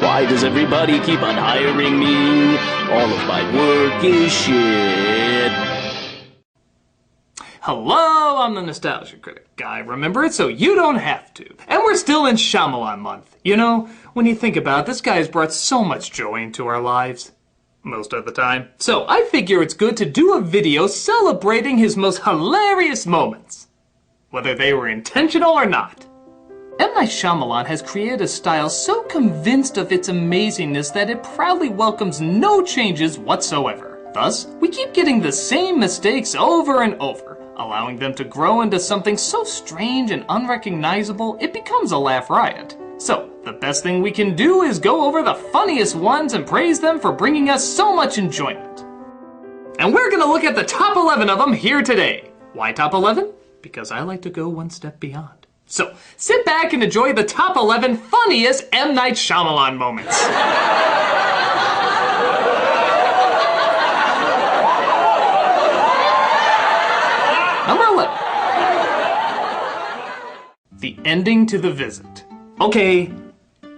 Why does everybody keep on hiring me? All of my work is shit. Hello, I'm the Nostalgia Critic guy. Remember it so you don't have to. And we're still in Shyamalan month. You know, when you think about it, this guy has brought so much joy into our lives. Most of the time. So I figure it's good to do a video celebrating his most hilarious moments. Whether they were intentional or not. M. Night Shyamalan has created a style so convinced of its amazingness that it proudly welcomes no changes whatsoever. Thus, we keep getting the same mistakes over and over, allowing them to grow into something so strange and unrecognizable it becomes a laugh riot. So, the best thing we can do is go over the funniest ones and praise them for bringing us so much enjoyment. And we're gonna look at the top 11 of them here today. Why top 11? Because I like to go one step beyond. So, sit back and enjoy the top 11 funniest M. Night Shyamalan moments. Number 11. The ending to The Visit. Okay,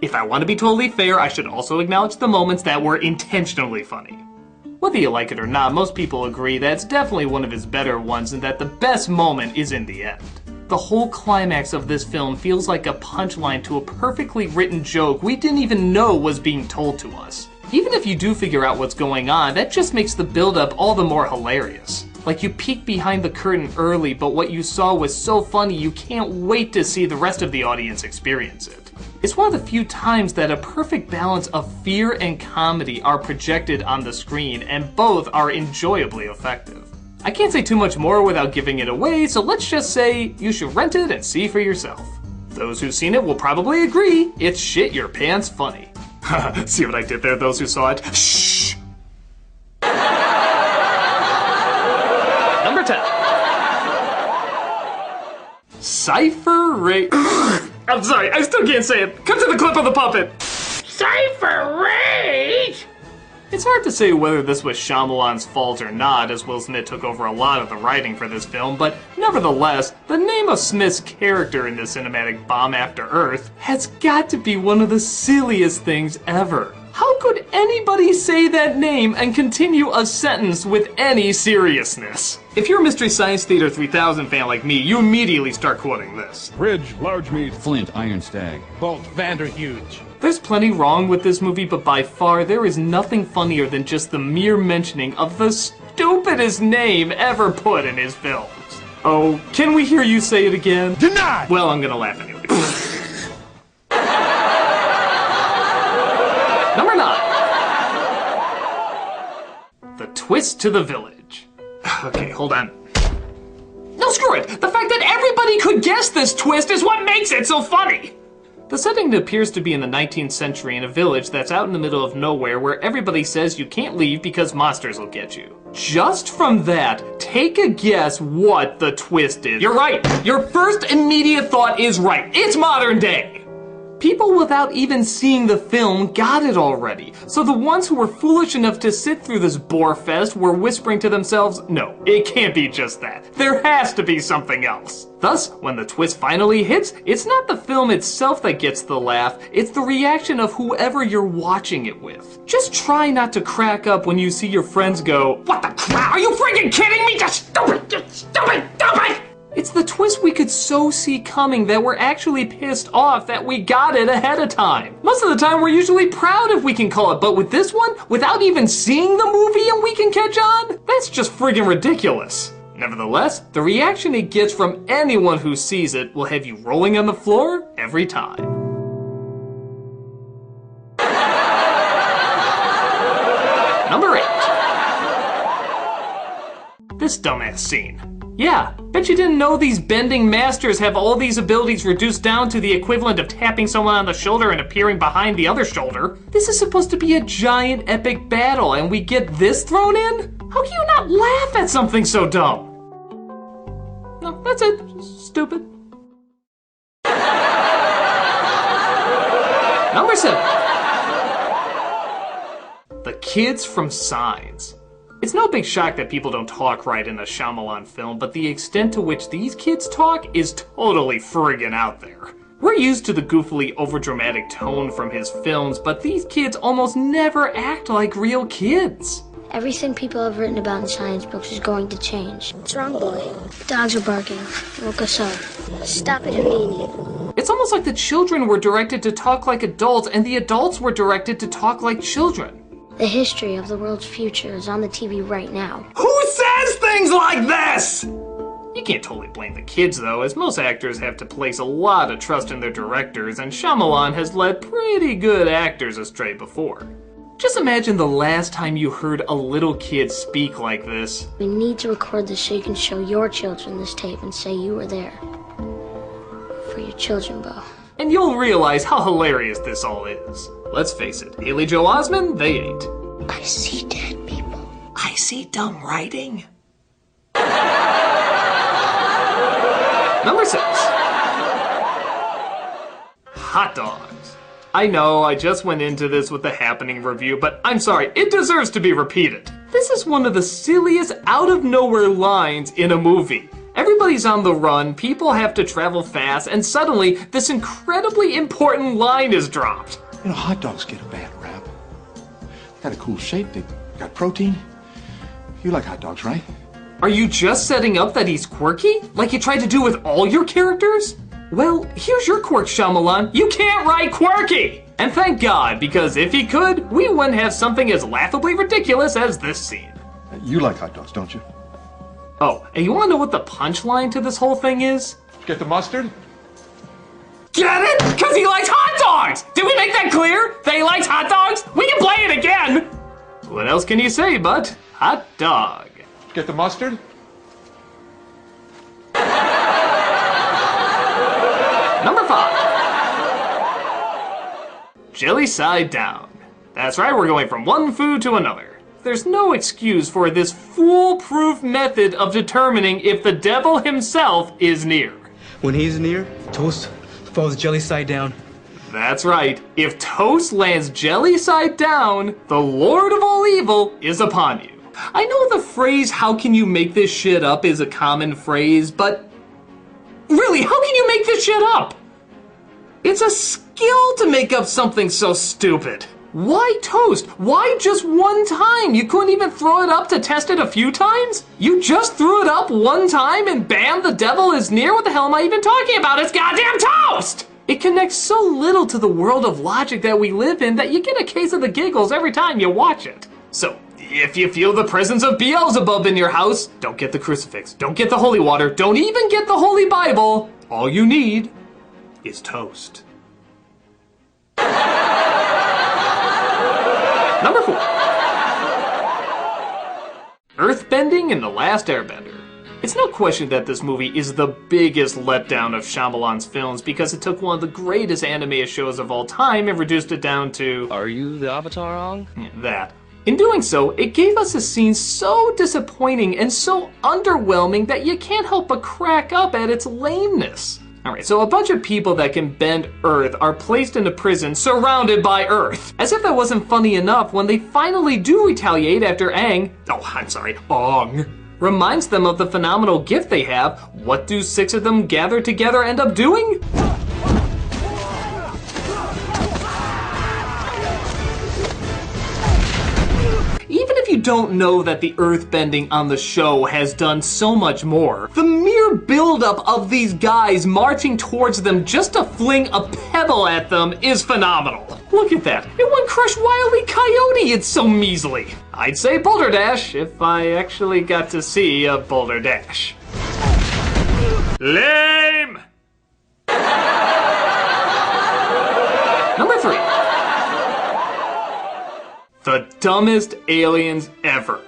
if I want to be totally fair, I should also acknowledge the moments that were intentionally funny. Whether you like it or not, most people agree that it's definitely one of his better ones and that the best moment is in the end. The whole climax of this film feels like a punchline to a perfectly written joke we didn't even know was being told to us. Even if you do figure out what's going on, that just makes the build-up all the more hilarious. Like you peeked behind the curtain early, but what you saw was so funny you can't wait to see the rest of the audience experience it. It's one of the few times that a perfect balance of fear and comedy are projected on the screen, and both are enjoyably effective. I can't say too much more without giving it away, so let's just say you should rent it and see for yourself. Those who've seen it will probably agree, it's shit your pants funny. See what I did there, those who saw it? Shh! Number 10. Cypher Rage. I'm sorry, I still can't say it. Cut to the clip of the puppet. Cypher Rage! It's hard to say whether this was Shyamalan's fault or not, as Will Smith took over a lot of the writing for this film, but nevertheless, the name of Smith's character in this cinematic bomb after Earth has got to be one of the silliest things ever. How could anybody say that name and continue a sentence with any seriousness? If you're a Mystery Science Theater 3000 fan like me, you immediately start quoting this. Bridge, large meat. Flint, iron stag. Bolt, Vanderhuge. There's plenty wrong with this movie, but by far there is nothing funnier than just the mere mentioning of the stupidest name ever put in his films. Oh, can we hear you say it again? Denied! Well, I'm gonna laugh anyway. Number 9. The twist to the village. Okay, hold on. No, screw it! The fact that everybody could guess this twist is what makes it so funny! The setting appears to be in the 19th century in a village that's out in the middle of nowhere where everybody says you can't leave because monsters will get you. Just from that, take a guess what the twist is. You're right! Your first immediate thought is right. It's modern day! People without even seeing the film got it already. So the ones who were foolish enough to sit through this bore fest were whispering to themselves, no, it can't be just that. There has to be something else. Thus, when the twist finally hits, it's not the film itself that gets the laugh, it's the reaction of whoever you're watching it with. Just try not to crack up when you see your friends go, what the crap? Are you freaking kidding me? Just stupid, stupid! It's the twist we could so see coming that we're actually pissed off that we got it ahead of time. Most of the time we're usually proud if we can call it, but with this one, without even seeing the movie and we can catch on? That's just friggin' ridiculous. Nevertheless, the reaction it gets from anyone who sees it will have you rolling on the floor every time. Number 8. This dumbass scene. Yeah, bet you didn't know these bending masters have all these abilities reduced down to the equivalent of tapping someone on the shoulder and appearing behind the other shoulder. This is supposed to be a giant epic battle and we get this thrown in? How can you not laugh at something so dumb? No, that's it. Stupid. Number 7. The kids from Signs. It's no big shock that people don't talk right in a Shyamalan film, but the extent to which these kids talk is totally friggin' out there. We're used to the goofily overdramatic tone from his films, but these kids almost never act like real kids. Everything people have written about in science books is going to change. What's wrong, boy? Dogs are barking. Woke us up. Stop it immediately. It's almost like the children were directed to talk like adults and the adults were directed to talk like children. The history of the world's future is on the TV right now. Who says things like this? You can't totally blame the kids though, as most actors have to place a lot of trust in their directors, and Shyamalan has led pretty good actors astray before. Just imagine the last time you heard a little kid speak like this. We need to record this so you can show your children this tape and say you were there. For your children, Bo. And you'll realize how hilarious this all is. Let's face it, Haley Joel Osment, they ain't. I see dead people. I see dumb writing. Number 6. Hot dogs. I know, I just went into this with the Happening review, but I'm sorry, it deserves to be repeated. This is one of the silliest out-of-nowhere lines in a movie. Everybody's on the run, people have to travel fast, and suddenly, this incredibly important line is dropped. You know, hot dogs get a bad rap. They got a cool shape, they got protein. You like hot dogs, right? Are you just setting up that he's quirky? Like you tried to do with all your characters? Well, here's your quirk, Shyamalan. You can't write quirky! And thank God, because if he could, we wouldn't have something as laughably ridiculous as this scene. You like hot dogs, don't you? Oh, and you wanna know what the punchline to this whole thing is? Get the mustard? Get it? Because he likes hot dogs! Did we make that clear? That he likes hot dogs? We can play it again! What else can you say but hot dog? Get the mustard? Number 5. Jelly side down. That's right, we're going from one food to another. There's no excuse for this foolproof method of determining if the devil himself is near. When he's near, toast falls jelly side down. That's right. If toast lands jelly side down, the Lord of all evil is upon you. I know the phrase, "how can you make this shit up," is a common phrase, but really, how can you make this shit up? It's a skill to make up something so stupid. Why toast? Why just one time? You couldn't even throw it up to test it a few times? You just threw it up one time and bam, the devil is near? What the hell am I even talking about? It's goddamn toast! It connects so little to the world of logic that we live in that you get a case of the giggles every time you watch it. So, if you feel the presence of Beelzebub in your house, don't get the crucifix, don't get the holy water, don't even get the Holy Bible. All you need is toast. Number 4. Earthbending in The Last Airbender. It's no question that this movie is the biggest letdown of Shyamalan's films because it took one of the greatest animated shows of all time and reduced it down to... Are you the Avatar wrong? That. In doing so, it gave us a scene so disappointing and so underwhelming that you can't help but crack up at its lameness. Alright, so a bunch of people that can bend Earth are placed in a prison surrounded by Earth. As if that wasn't funny enough, when they finally do retaliate after Ong reminds them of the phenomenal gift they have, what do 6 of them gathered together end up doing? Even if you don't know that the earthbending on the show has done so much more, the mere buildup of these guys marching towards them just to fling a pebble at them is phenomenal. Look at that. It wouldn't crush Wile E. Coyote, it's so measly. I'd say Boulder Dash if I actually got to see a Boulder Dash. Lame! Number 3. The dumbest aliens ever.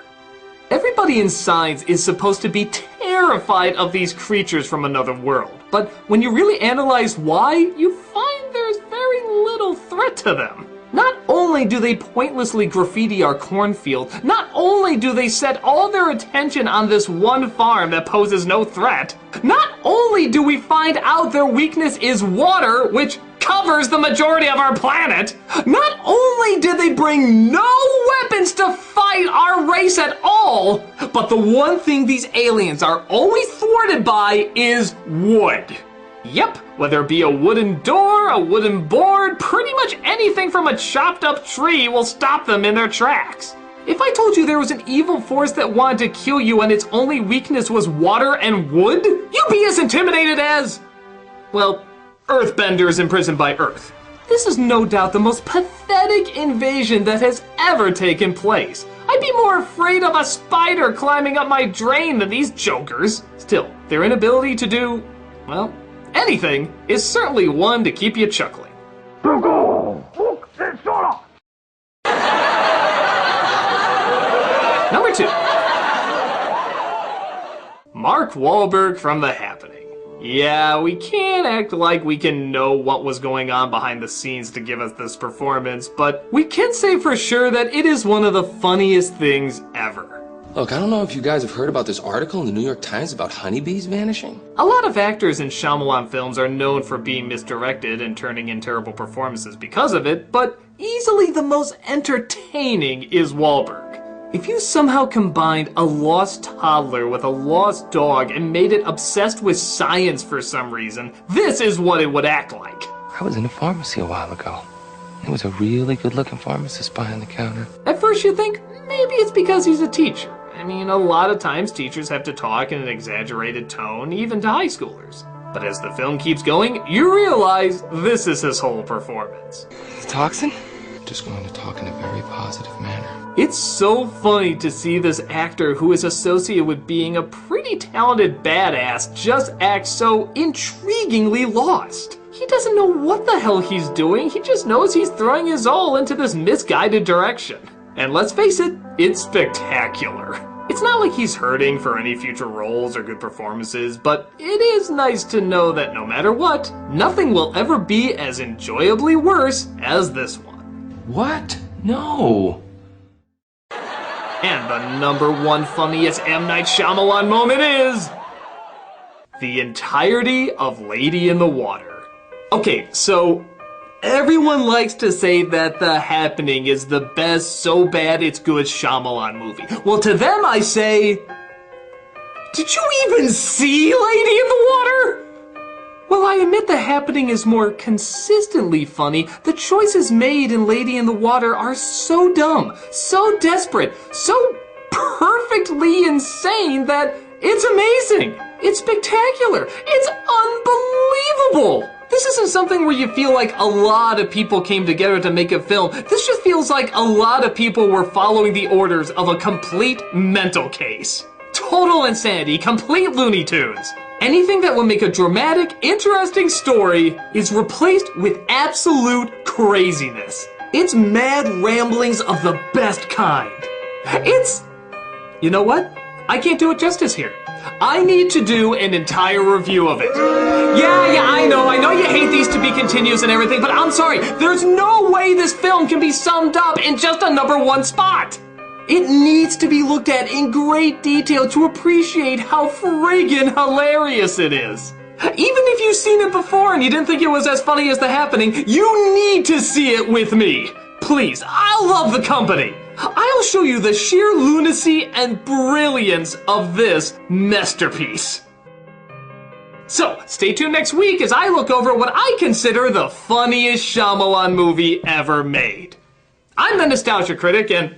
Everybody in science is supposed to be terrified of these creatures from another world, but when you really analyze why, you find there's very little threat to them. Not only do they pointlessly graffiti our cornfield, not only do they set all their attention on this one farm that poses no threat, not only do we find out their weakness is water, which covers the majority of our planet, not only did they bring no weapons to fight our race at all, but the one thing these aliens are always thwarted by is wood. Yep, whether it be a wooden door, a wooden board, pretty much anything from a chopped up tree will stop them in their tracks. If I told you there was an evil force that wanted to kill you and its only weakness was water and wood, you'd be as intimidated as, well, earthbenders imprisoned by Earth. This is no doubt the most pathetic invasion that has ever taken place. I'd be more afraid of a spider climbing up my drain than these jokers. Still, their inability to do, well, anything is certainly one to keep you chuckling. Number 2. Mark Wahlberg from The Happening. Yeah, we can't act like we can know what was going on behind the scenes to give us this performance, but we can say for sure that it is one of the funniest things ever. Look, I don't know if you guys have heard about this article in the New York Times about honeybees vanishing. A lot of actors in Shyamalan films are known for being misdirected and turning in terrible performances because of it, but easily the most entertaining is Wahlberg. If you somehow combined a lost toddler with a lost dog and made it obsessed with science for some reason, this is what it would act like. I was in a pharmacy a while ago. There was a really good-looking pharmacist behind the counter. At first you think, maybe it's because he's a teacher. I mean, a lot of times teachers have to talk in an exaggerated tone, even to high schoolers. But as the film keeps going, you realize this is his whole performance. The toxin? I'm just going to talk in a very positive manner. It's so funny to see this actor who is associated with being a pretty talented badass just act so intriguingly lost. He doesn't know what the hell he's doing, he just knows he's throwing his all into this misguided direction. And let's face it, it's spectacular. It's not like he's hurting for any future roles or good performances, but it is nice to know that no matter what, nothing will ever be as enjoyably worse as this one. What? No. And the number one funniest M. Night Shyamalan moment is the entirety of Lady in the Water. Okay, so everyone likes to say that The Happening is the best so bad it's good Shyamalan movie. Well, to them I say, did you even see Lady in the Water? While I admit The Happening is more consistently funny, the choices made in Lady in the Water are so dumb, so desperate, so perfectly insane that it's amazing. It's spectacular. It's unbelievable. This isn't something where you feel like a lot of people came together to make a film. This just feels like a lot of people were following the orders of a complete mental case. Total insanity, complete Looney Tunes. Anything that will make a dramatic, interesting story is replaced with absolute craziness. It's mad ramblings of the best kind. You know what? I can't do it justice here. I need to do an entire review of it. Yeah, I know you hate these to be continuous and everything, but I'm sorry, there's no way this film can be summed up in just a number one spot. It needs to be looked at in great detail to appreciate how friggin' hilarious it is. Even if you've seen it before and you didn't think it was as funny as The Happening, you need to see it with me. Please, I'll love the company. I'll show you the sheer lunacy and brilliance of this masterpiece. So, stay tuned next week as I look over what I consider the funniest Shyamalan movie ever made. I'm the Nostalgia Critic, and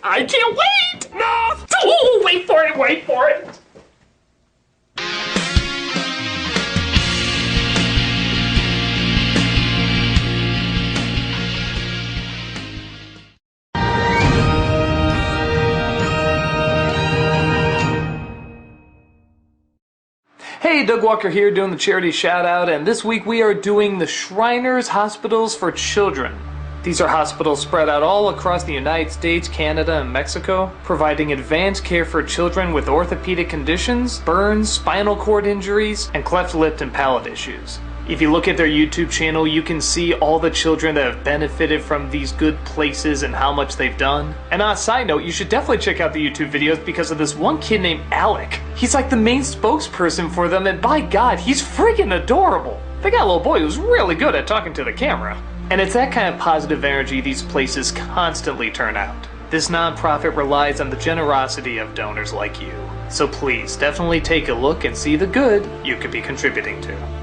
I can't wait! No! Oh, wait for it! Hey, Doug Walker here doing the charity shout out, and this week we are doing the Shriners Hospitals for Children. These are hospitals spread out all across the United States, Canada, and Mexico, providing advanced care for children with orthopedic conditions, burns, spinal cord injuries, and cleft lip and palate issues. If you look at their YouTube channel, you can see all the children that have benefited from these good places and how much they've done. And on a side note, you should definitely check out the YouTube videos because of this one kid named Alec. He's like the main spokesperson for them, and by God, he's freaking adorable. They got a little boy who's really good at talking to the camera. And it's that kind of positive energy these places constantly turn out. This nonprofit relies on the generosity of donors like you. So please, definitely take a look and see the good you could be contributing to.